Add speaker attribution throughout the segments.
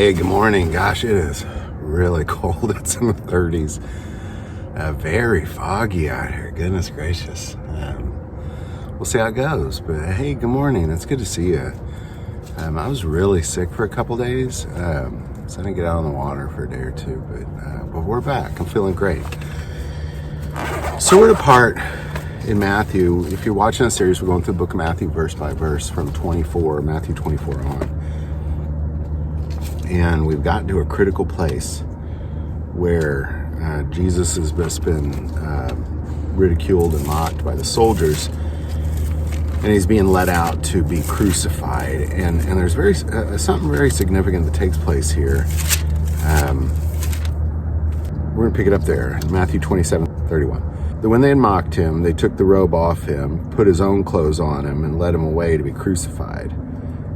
Speaker 1: Hey, good morning. Gosh, it is really cold. It's in the 30s. Very foggy out here. Goodness gracious. We'll see how it goes. But hey, good morning. It's good to see you. I was really sick for a couple days, so I didn't get out on the water for a day or two. But we're back. I'm feeling great. So we're at a part in Matthew. If you're watching a series, we're going through the book of Matthew verse by verse from Matthew 24 on. And we've gotten to a critical place where Jesus has just been ridiculed and mocked by the soldiers, and he's being led out to be crucified. And there's something very significant that takes place here. We're going to pick it up there in Matthew 27:31. Then when they had mocked him, they took the robe off him, put his own clothes on him, and led him away to be crucified.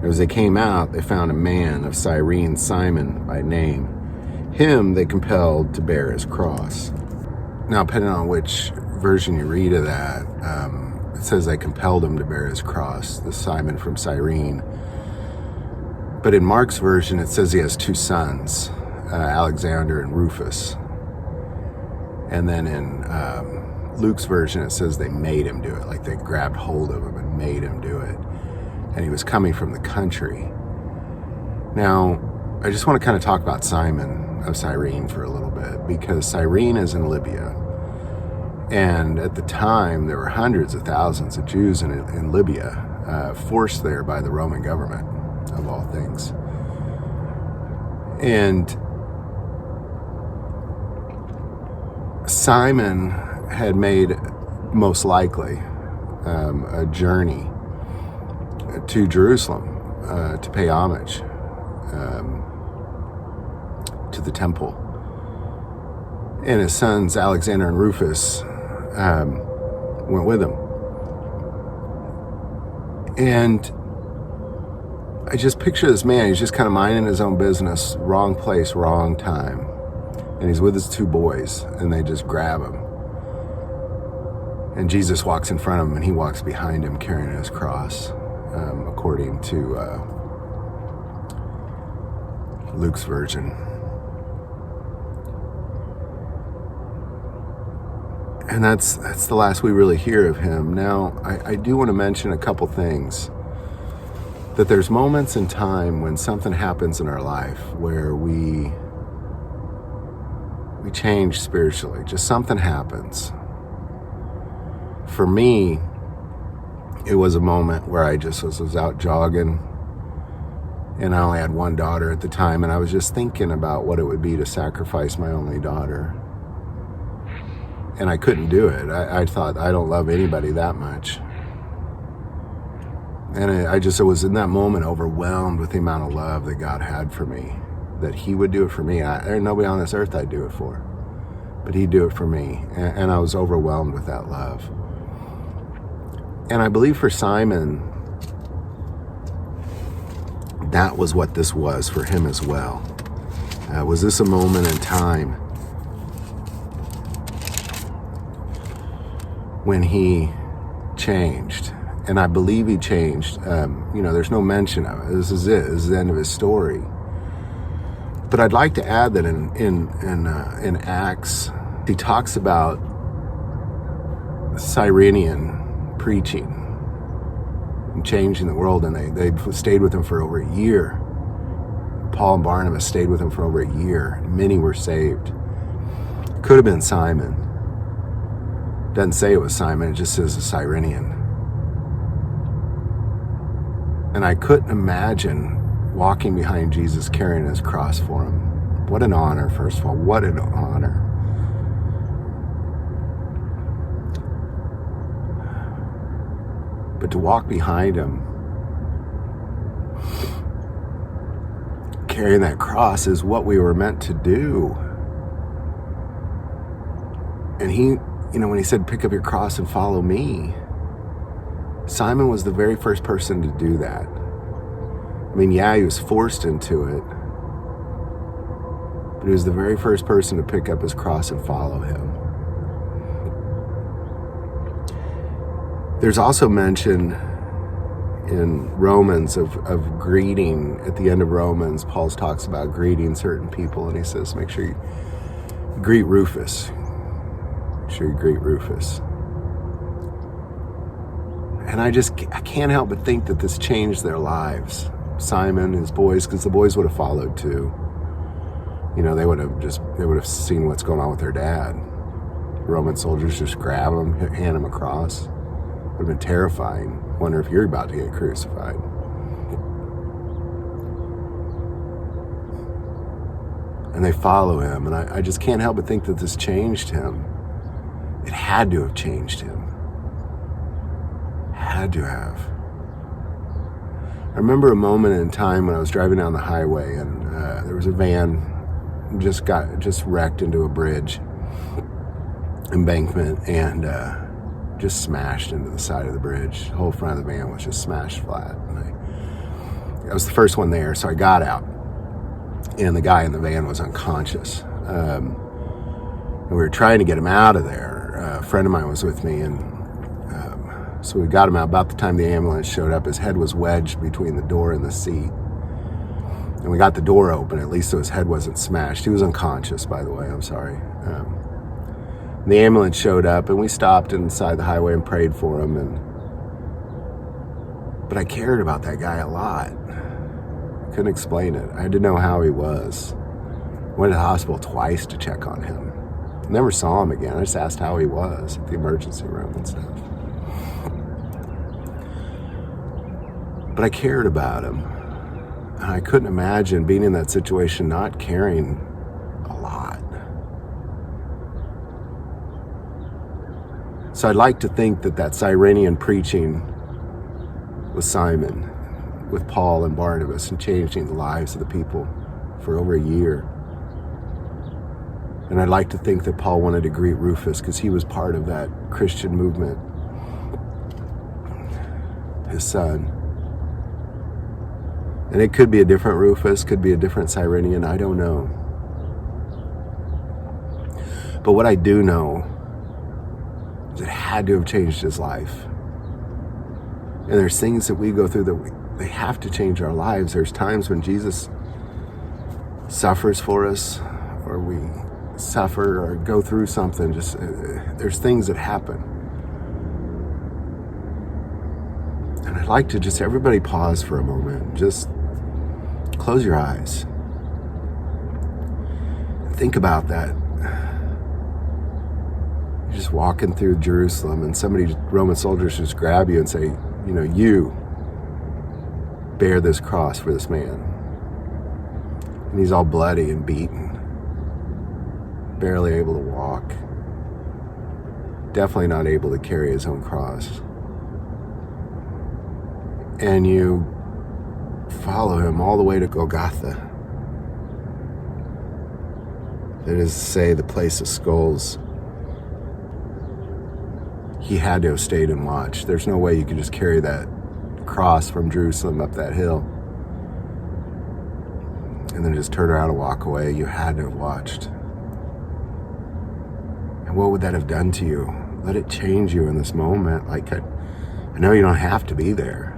Speaker 1: As they came out, they found a man of Cyrene, Simon by name. Him they compelled to bear his cross. Now, depending on which version you read of that, it says they compelled him to bear his cross, the Simon from Cyrene. But in Mark's version, it says he has two sons, Alexander and Rufus. And then in Luke's version, it says they made him do it, like they grabbed hold of him and made him do it. And he was coming from the country. Now, I just want to kind of talk about Simon of Cyrene for a little bit, because Cyrene is in Libya. And at the time, there were hundreds of thousands of Jews in Libya, forced there by the Roman government, of all things. And Simon had made, most likely, a journey to Jerusalem to pay homage to the temple. And his sons, Alexander and Rufus, went with him. And I just picture this man, he's just kind of minding his own business, wrong place, wrong time. And he's with his two boys, and they just grab him. And Jesus walks in front of him, and he walks behind him carrying his cross. According to Luke's version. And that's the last we really hear of him. Now, I do want to mention a couple things. That there's moments in time when something happens in our life where we change spiritually. Just something happens. For me, it was a moment where I just was out jogging, and I only had one daughter at the time, and I was just thinking about what it would be to sacrifice my only daughter. And I couldn't do it. I thought, I don't love anybody that much. And I was in that moment overwhelmed with the amount of love that God had for me, that he would do it for me. There's nobody on this earth I'd do it for, but he'd do it for me. And I was overwhelmed with that love. And I believe for Simon, that was what this was for him as well. Was this a moment in time when he changed? And I believe he changed. There's no mention of it. This is it. This is the end of his story. But I'd like to add that in Acts, he talks about Cyrenian preaching and changing the world, and they stayed with him for over a year. Paul and Barnabas stayed with him for over a year. Many were saved. Could have been Simon. Doesn't say it was Simon, it just says a Cyrenian. And I couldn't imagine walking behind Jesus carrying his cross for him. What an honor, first of all. What an honor. But to walk behind him, carrying that cross, is what we were meant to do. And he, when he said, pick up your cross and follow me, Simon was the very first person to do that. I mean, yeah, he was forced into it, but he was the very first person to pick up his cross and follow him. There's also mention in Romans of greeting. At the end of Romans, Paul talks about greeting certain people, and he says, make sure you greet Rufus. Make sure you greet Rufus. And I can't help but think that this changed their lives. Simon, his boys, because the boys would have followed too. You know, they would have seen what's going on with their dad. Roman soldiers just grab him, hand him across. Would have been terrifying. Wonder if you're about to get crucified. And they follow him, and I just can't help but think that this changed him. It had to have changed him. Had to have. I remember a moment in time when I was driving down the highway, and there was a van just wrecked into a bridge embankment and just smashed into the side of the bridge. The whole front of the van was just smashed flat. And I was the first one there, so I got out, and the guy in the van was unconscious. And we were trying to get him out of there. A friend of mine was with me, and so we got him out. About the time the ambulance showed up, his head was wedged between the door and the seat. And we got the door open, at least so his head wasn't smashed. He was unconscious, by the way. I'm sorry. The ambulance showed up, and we stopped inside the highway and prayed for him. But I cared about that guy a lot. I couldn't explain it. I had to know how he was. Went to the hospital twice to check on him. Never saw him again. I just asked how he was at the emergency room and stuff. But I cared about him. And I couldn't imagine being in that situation not caring a lot. So I'd like to think that Cyrenian preaching with Simon, with Paul and Barnabas, and changing the lives of the people for over a year. And I'd like to think that Paul wanted to greet Rufus because he was part of that Christian movement. His son. And it could be a different Rufus, could be a different Cyrenian, I don't know. But what I do know is it had to have changed his life. And there's things that we go through that they have to change our lives. There's times when Jesus suffers for us, or we suffer or go through something. There's things that happen. And I'd like to just everybody pause for a moment. Just close your eyes. And think about that. You're just walking through Jerusalem, and Roman soldiers just grab you and say, you know, you bear this cross for this man. And he's all bloody and beaten. Barely able to walk. Definitely not able to carry his own cross. And you follow him all the way to Golgotha. That is to say, the place of skulls. He had to have stayed and watched. There's no way you could just carry that cross from Jerusalem up that hill and then just turn around and walk away. You had to have watched. And what would that have done to you? Let it change you in this moment. Like, I know you don't have to be there.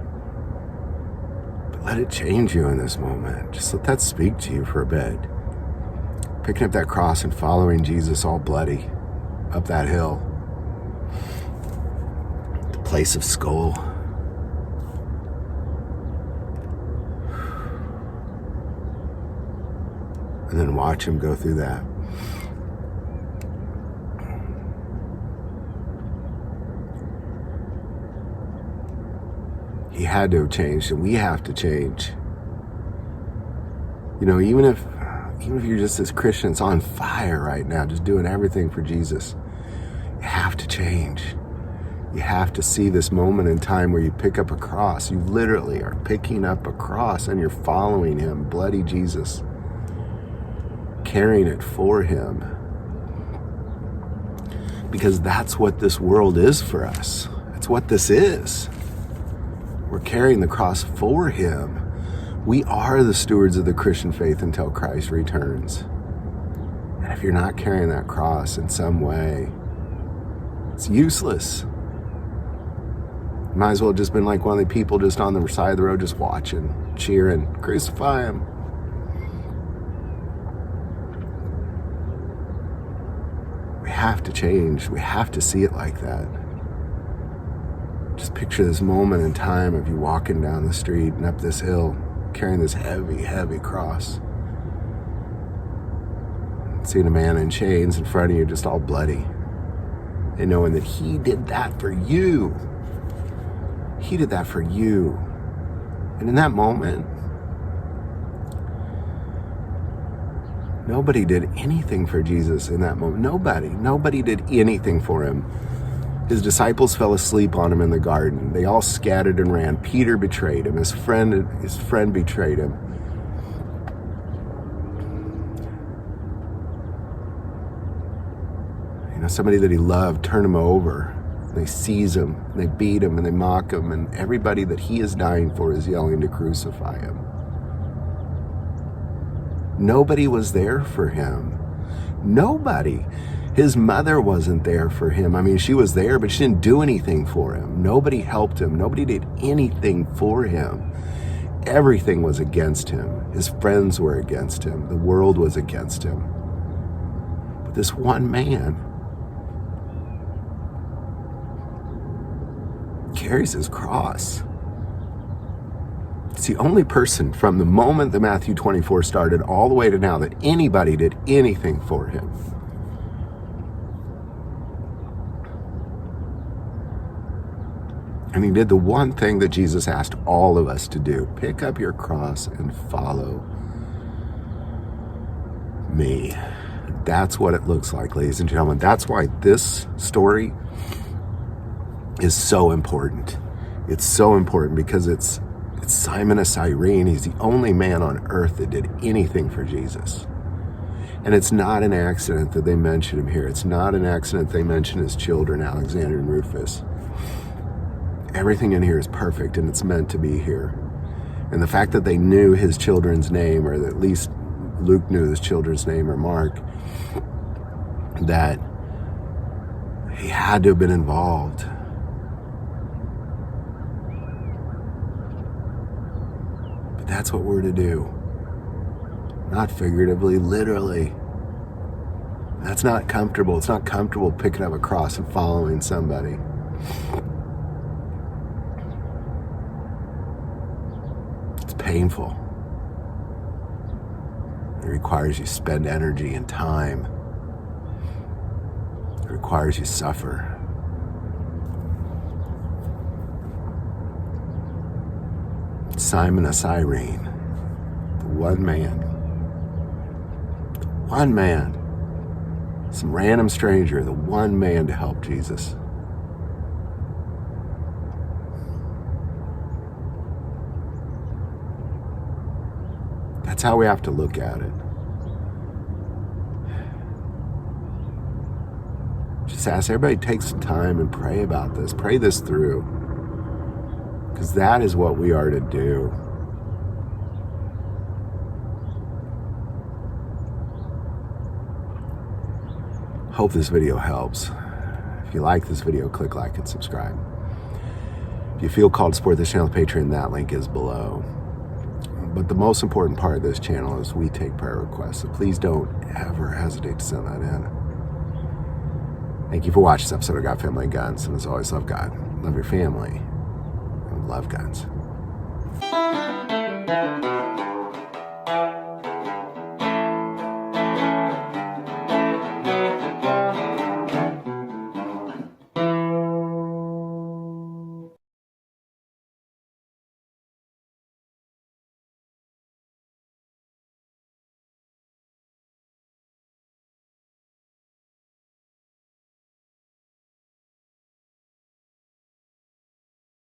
Speaker 1: Let it change you in this moment. Just let that speak to you for a bit. Picking up that cross and following Jesus all bloody up that hill. The place of skull. And then watch him go through that. He had to have changed, and we have to change. You know, even if you're just this Christian that's on fire right now, just doing everything for Jesus, you have to change. You have to see this moment in time where you pick up a cross. You literally are picking up a cross and you're following him, bloody Jesus, carrying it for him. Because that's what this world is for us. That's what this is. We're carrying the cross for him. We are the stewards of the Christian faith until Christ returns. And if you're not carrying that cross in some way, it's useless. Might as well have just been like one of the people just on the side of the road just watching, cheering, crucify him. We have to change. We have to see it like that. Just picture this moment in time of you walking down the street and up this hill, carrying this heavy, heavy cross. Seeing a man in chains in front of you, just all bloody. And knowing that he did that for you. He did that for you. And in that moment, nobody did anything for Jesus in that moment. Nobody did anything for him. His disciples fell asleep on him in the garden. They all scattered and ran. Peter betrayed him. His friend betrayed him. Somebody that he loved turned him over. They seize him, and they beat him, and they mock him, and everybody that he is dying for is yelling to crucify him. Nobody was there for him. Nobody. His mother wasn't there for him. I mean, she was there, but she didn't do anything for him. Nobody helped him. Nobody did anything for him. Everything was against him. His friends were against him. The world was against him. But this one man carries his cross. It's the only person from the moment that Matthew 24 started all the way to now that anybody did anything for him. And he did the one thing that Jesus asked all of us to do. Pick up your cross and follow me. That's what it looks like, ladies and gentlemen. That's why this story is so important. It's so important because it's Simon of Cyrene. He's the only man on earth that did anything for Jesus. And it's not an accident that they mention him here. It's not an accident they mention his children, Alexander and Rufus. Everything in here is perfect, and it's meant to be here. And the fact that they knew his children's name, or at least Luke knew his children's name, or Mark, that he had to have been involved. But that's what we're to do. Not figuratively, literally. That's not comfortable. It's not comfortable picking up a cross and following somebody. It's painful. It requires you spend energy and time. It requires you suffer. Simon of Cyrene, the one man, some random stranger, the one man to help Jesus. That's how we have to look at it. Just ask everybody to take some time and pray about this. Pray this through. Because that is what we are to do. Hope this video helps. If you like this video, click like and subscribe. If you feel called to support this channel, Patreon, that link is below. But the most important part of this channel is we take prayer requests. So please don't ever hesitate to send that in. Thank you for watching this episode of God, Family, and Guns. And as always, love God, love your family, and love guns.